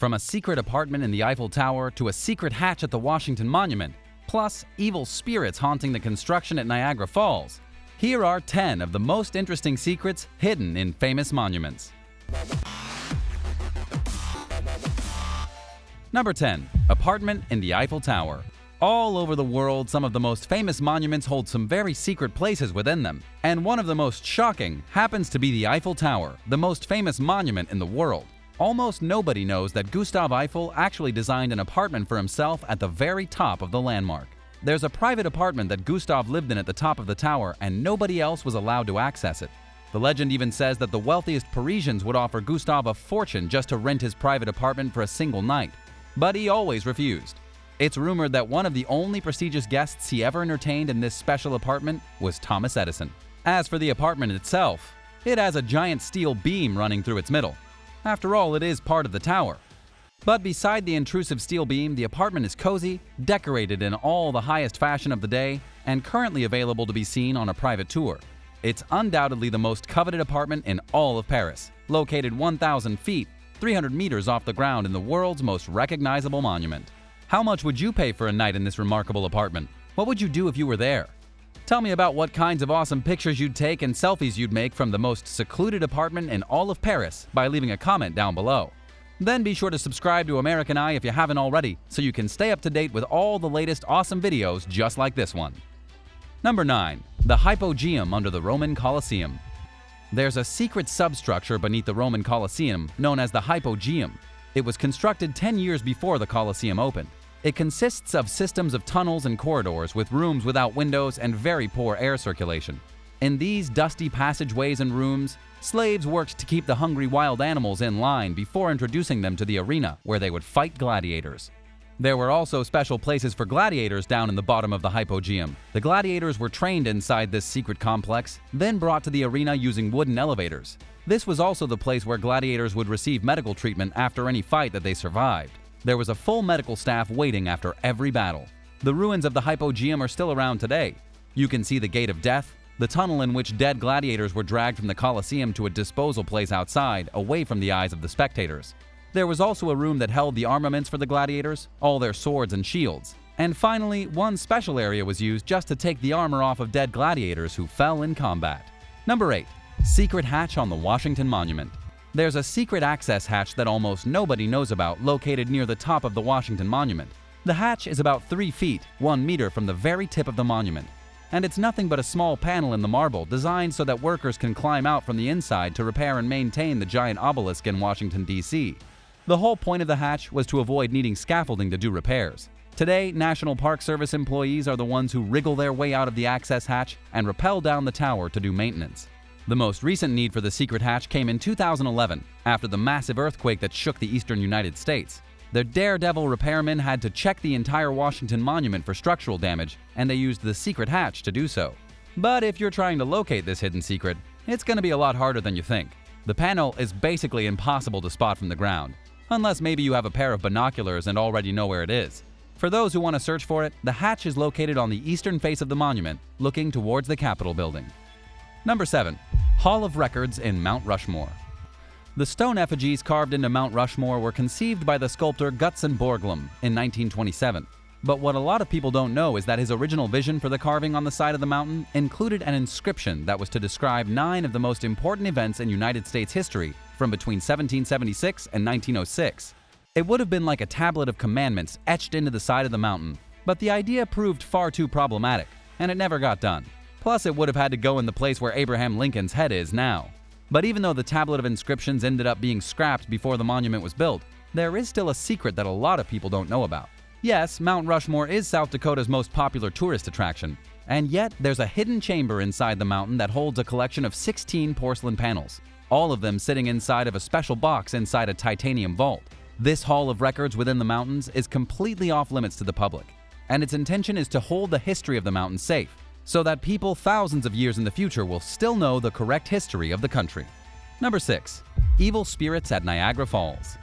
From a secret apartment in the Eiffel Tower to a secret hatch at the Washington Monument, plus evil spirits haunting the construction at Niagara Falls, here are 10 of the most interesting secrets hidden in famous monuments. Number 10. Apartment in the Eiffel Tower. All over the world, some of the most famous monuments hold some very secret places within them, and one of the most shocking happens to be the Eiffel Tower, the most famous monument in the world. Almost nobody knows that Gustave Eiffel actually designed an apartment for himself at the very top of the landmark. There's a private apartment that Gustave lived in at the top of the tower, and nobody else was allowed to access it. The legend even says that the wealthiest Parisians would offer Gustave a fortune just to rent his private apartment for a single night, but he always refused. It's rumored that one of the only prestigious guests he ever entertained in this special apartment was Thomas Edison. As for the apartment itself, it has a giant steel beam running through its middle. After all, it is part of the tower. But beside the intrusive steel beam, the apartment is cozy, decorated in all the highest fashion of the day, and currently available to be seen on a private tour. It's undoubtedly the most coveted apartment in all of Paris, located 1,000 feet, 300 meters off the ground in the world's most recognizable monument. How much would you pay for a night in this remarkable apartment? What would you do if you were there? Tell me about what kinds of awesome pictures you'd take and selfies you'd make from the most secluded apartment in all of Paris by leaving a comment down below. Then be sure to subscribe to American Eye if you haven't already, so you can stay up to date with all the latest awesome videos just like this one. Number 9. The Hypogeum under the Roman Colosseum. There's a secret substructure beneath the Roman Colosseum known as the Hypogeum. It was constructed 10 years before the Colosseum opened. It consists of systems of tunnels and corridors with rooms without windows and very poor air circulation. In these dusty passageways and rooms, slaves worked to keep the hungry wild animals in line before introducing them to the arena where they would fight gladiators. There were also special places for gladiators down in the bottom of the Hypogeum. The gladiators were trained inside this secret complex, then brought to the arena using wooden elevators. This was also the place where gladiators would receive medical treatment after any fight that they survived. There was a full medical staff waiting after every battle. The ruins of the Hypogeum are still around today. You can see the Gate of Death, the tunnel in which dead gladiators were dragged from the Colosseum to a disposal place outside, away from the eyes of the spectators. There was also a room that held the armaments for the gladiators, all their swords and shields. And finally, one special area was used just to take the armor off of dead gladiators who fell in combat. Number 8. Secret hatch on the Washington Monument. There's a secret access hatch that almost nobody knows about located near the top of the Washington Monument. The hatch is about 3 feet, 1 meter from the very tip of the monument. And it's nothing but a small panel in the marble designed so that workers can climb out from the inside to repair and maintain the giant obelisk in Washington, D.C. The whole point of the hatch was to avoid needing scaffolding to do repairs. Today, National Park Service employees are the ones who wriggle their way out of the access hatch and rappel down the tower to do maintenance. The most recent need for the secret hatch came in 2011, after the massive earthquake that shook the eastern United States. The daredevil repairmen had to check the entire Washington Monument for structural damage, and they used the secret hatch to do so. But if you're trying to locate this hidden secret, it's going to be a lot harder than you think. The panel is basically impossible to spot from the ground, unless maybe you have a pair of binoculars and already know where it is. For those who want to search for it, the hatch is located on the eastern face of the monument, looking towards the Capitol building. Number 7. Hall of Records in Mount Rushmore. The stone effigies carved into Mount Rushmore were conceived by the sculptor Gutzon Borglum in 1927. But what a lot of people don't know is that his original vision for the carving on the side of the mountain included an inscription that was to describe 9 of the most important events in United States history from between 1776 and 1906. It would have been like a tablet of commandments etched into the side of the mountain, but the idea proved far too problematic, and it never got done. Plus, it would have had to go in the place where Abraham Lincoln's head is now. But even though the tablet of inscriptions ended up being scrapped before the monument was built, there is still a secret that a lot of people don't know about. Yes, Mount Rushmore is South Dakota's most popular tourist attraction, and yet there's a hidden chamber inside the mountain that holds a collection of 16 porcelain panels, all of them sitting inside of a special box inside a titanium vault. This Hall of Records within the mountains is completely off limits to the public, and its intention is to hold the history of the mountain safe, so that people thousands of years in the future will still know the correct history of the country. Number 6. Evil spirits at Niagara Falls.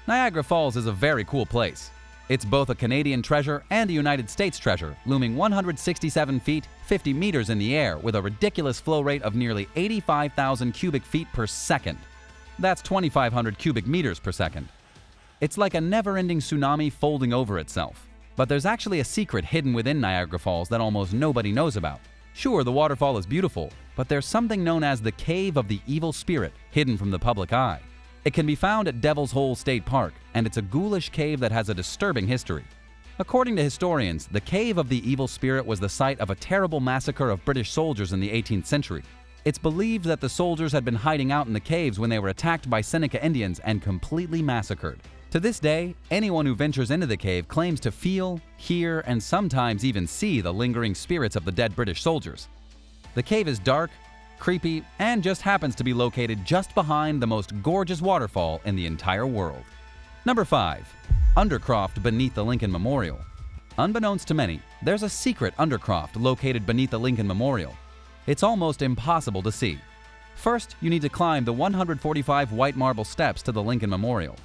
Niagara Falls is a very cool place. It's both a Canadian treasure and a United States treasure, looming 167 feet, 50 meters in the air with a ridiculous flow rate of nearly 85,000 cubic feet per second. That's 2,500 cubic meters per second. It's like a never-ending tsunami folding over itself. But there's actually a secret hidden within Niagara Falls that almost nobody knows about. Sure, the waterfall is beautiful, but there's something known as the Cave of the Evil Spirit hidden from the public eye. It can be found at Devil's Hole State Park, and it's a ghoulish cave that has a disturbing history. According to historians, the Cave of the Evil Spirit was the site of a terrible massacre of British soldiers in the 18th century. It's believed that the soldiers had been hiding out in the caves when they were attacked by Seneca Indians and completely massacred. To this day, anyone who ventures into the cave claims to feel, hear, and sometimes even see the lingering spirits of the dead British soldiers. The cave is dark, creepy, and just happens to be located just behind the most gorgeous waterfall in the entire world. Number 5. Undercroft beneath the Lincoln Memorial. Unbeknownst to many, there's a secret Undercroft located beneath the Lincoln Memorial. It's almost impossible to see. First, you need to climb the 145 white marble steps to the Lincoln Memorial.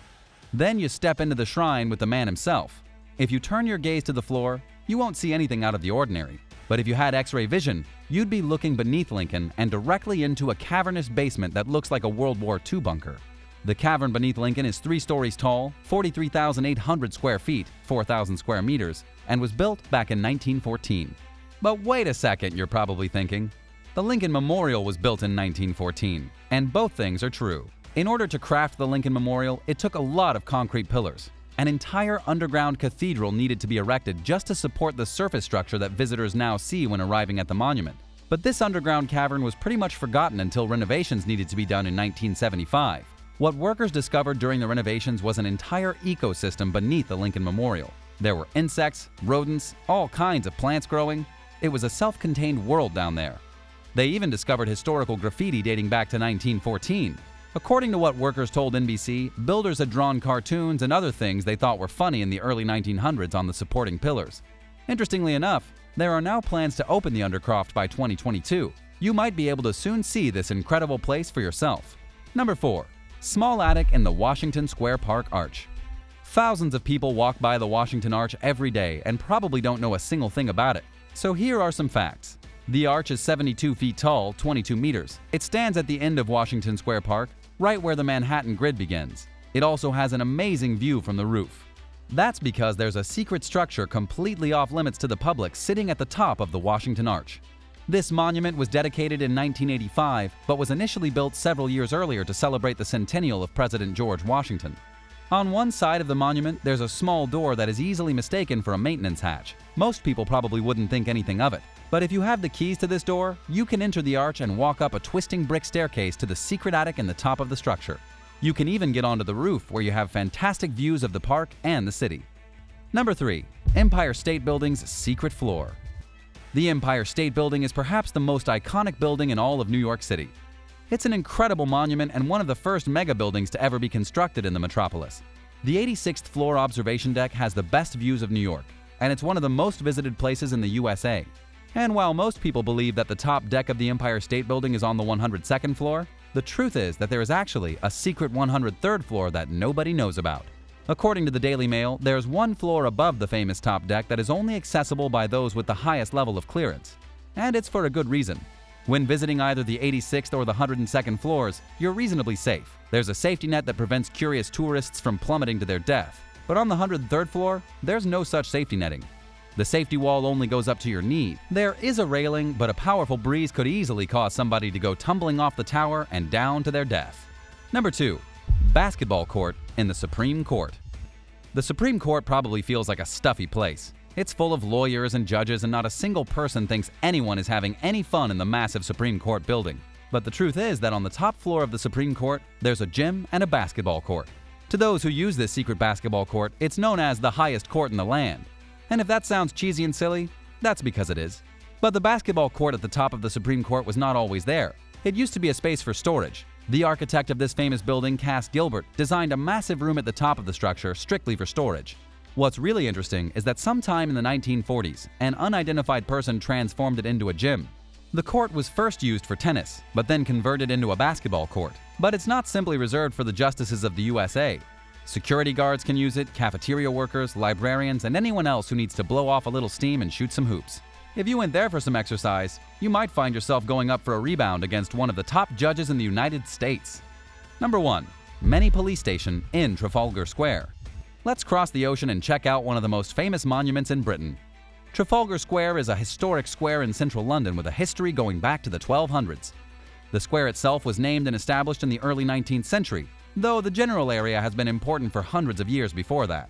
Then you step into the shrine with the man himself. If you turn your gaze to the floor, you won't see anything out of the ordinary. But if you had X-ray vision, you'd be looking beneath Lincoln and directly into a cavernous basement that looks like a World War II bunker. The cavern beneath Lincoln is 3 stories tall, 43,800 square feet, 4,000 square meters, and was built back in 1914. But wait a second, you're probably thinking. The Lincoln Memorial was built in 1914, and both things are true. In order to craft the Lincoln Memorial, it took a lot of concrete pillars. An entire underground cathedral needed to be erected just to support the surface structure that visitors now see when arriving at the monument. But this underground cavern was pretty much forgotten until renovations needed to be done in 1975. What workers discovered during the renovations was an entire ecosystem beneath the Lincoln Memorial. There were insects, rodents, all kinds of plants growing. It was a self-contained world down there. They even discovered historical graffiti dating back to 1914. According to what workers told NBC, builders had drawn cartoons and other things they thought were funny in the early 1900s on the supporting pillars. Interestingly enough, there are now plans to open the Undercroft by 2022. You might be able to soon see this incredible place for yourself. Number 4. Small attic in the Washington Square Park Arch. Thousands of people walk by the Washington Arch every day and probably don't know a single thing about it. So here are some facts. The arch is 72 feet tall, 22 meters. It stands at the end of Washington Square Park, right where the Manhattan grid begins. It also has an amazing view from the roof. That's because there's a secret structure completely off limits to the public sitting at the top of the Washington Arch. This monument was dedicated in 1985, but was initially built several years earlier to celebrate the centennial of President George Washington. On one side of the monument, there's a small door that is easily mistaken for a maintenance hatch. Most people probably wouldn't think anything of it. But if you have the keys to this door, you can enter the arch and walk up a twisting brick staircase to the secret attic in the top of the structure. You can even get onto the roof where you have fantastic views of the park and the city. Number 3. Empire State Building's secret floor. The Empire State Building is perhaps the most iconic building in all of New York City. It's an incredible monument and one of the first mega buildings to ever be constructed in the metropolis. The 86th floor observation deck has the best views of New York, and it's one of the most visited places in the USA. And while most people believe that the top deck of the Empire State Building is on the 102nd floor, the truth is that there is actually a secret 103rd floor that nobody knows about. According to the Daily Mail, there's one floor above the famous top deck that is only accessible by those with the highest level of clearance. And it's for a good reason. When visiting either the 86th or the 102nd floors, you're reasonably safe. There's a safety net that prevents curious tourists from plummeting to their death. But on the 103rd floor, there's no such safety netting. The safety wall only goes up to your knee. There is a railing, but a powerful breeze could easily cause somebody to go tumbling off the tower and down to their death. Number 2. Basketball court in the Supreme Court. The Supreme Court probably feels like a stuffy place. It's full of lawyers and judges, and not a single person thinks anyone is having any fun in the massive Supreme Court building. But the truth is that on the top floor of the Supreme Court, there's a gym and a basketball court. To those who use this secret basketball court, it's known as the highest court in the land. And if that sounds cheesy and silly, that's because it is. But the basketball court at the top of the Supreme Court was not always there. It used to be a space for storage. The architect of this famous building, Cass Gilbert, designed a massive room at the top of the structure strictly for storage. What's really interesting is that sometime in the 1940s, an unidentified person transformed it into a gym. The court was first used for tennis, but then converted into a basketball court. But it's not simply reserved for the justices of the USA. Security guards can use it, cafeteria workers, librarians, and anyone else who needs to blow off a little steam and shoot some hoops. If you went there for some exercise, you might find yourself going up for a rebound against one of the top judges in the United States. Number 1. Many Police Station in Trafalgar Square. Let's cross the ocean and check out one of the most famous monuments in Britain. Trafalgar Square is a historic square in central London with a history going back to the 1200s. The square itself was named and established in the early 19th century, though the general area has been important for hundreds of years before that.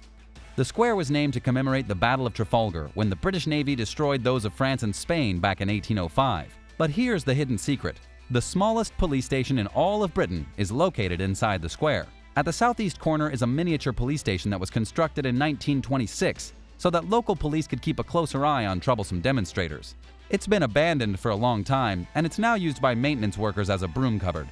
The square was named to commemorate the Battle of Trafalgar, when the British Navy destroyed those of France and Spain back in 1805. But here's the hidden secret. The smallest police station in all of Britain is located inside the square. At the southeast corner is a miniature police station that was constructed in 1926 so that local police could keep a closer eye on troublesome demonstrators. It's been abandoned for a long time, and it's now used by maintenance workers as a broom cupboard.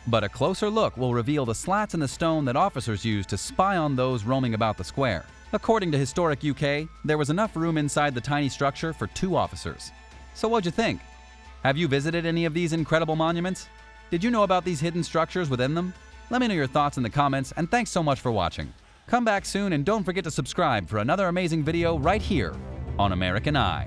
But a closer look will reveal the slats in the stone that officers use to spy on those roaming about the square. According to Historic UK, there was enough room inside the tiny structure for 2 officers. So what'd you think? Have you visited any of these incredible monuments? Did you know about these hidden structures within them? Let me know your thoughts in the comments, and thanks so much for watching. Come back soon and don't forget to subscribe for another amazing video right here on American Eye.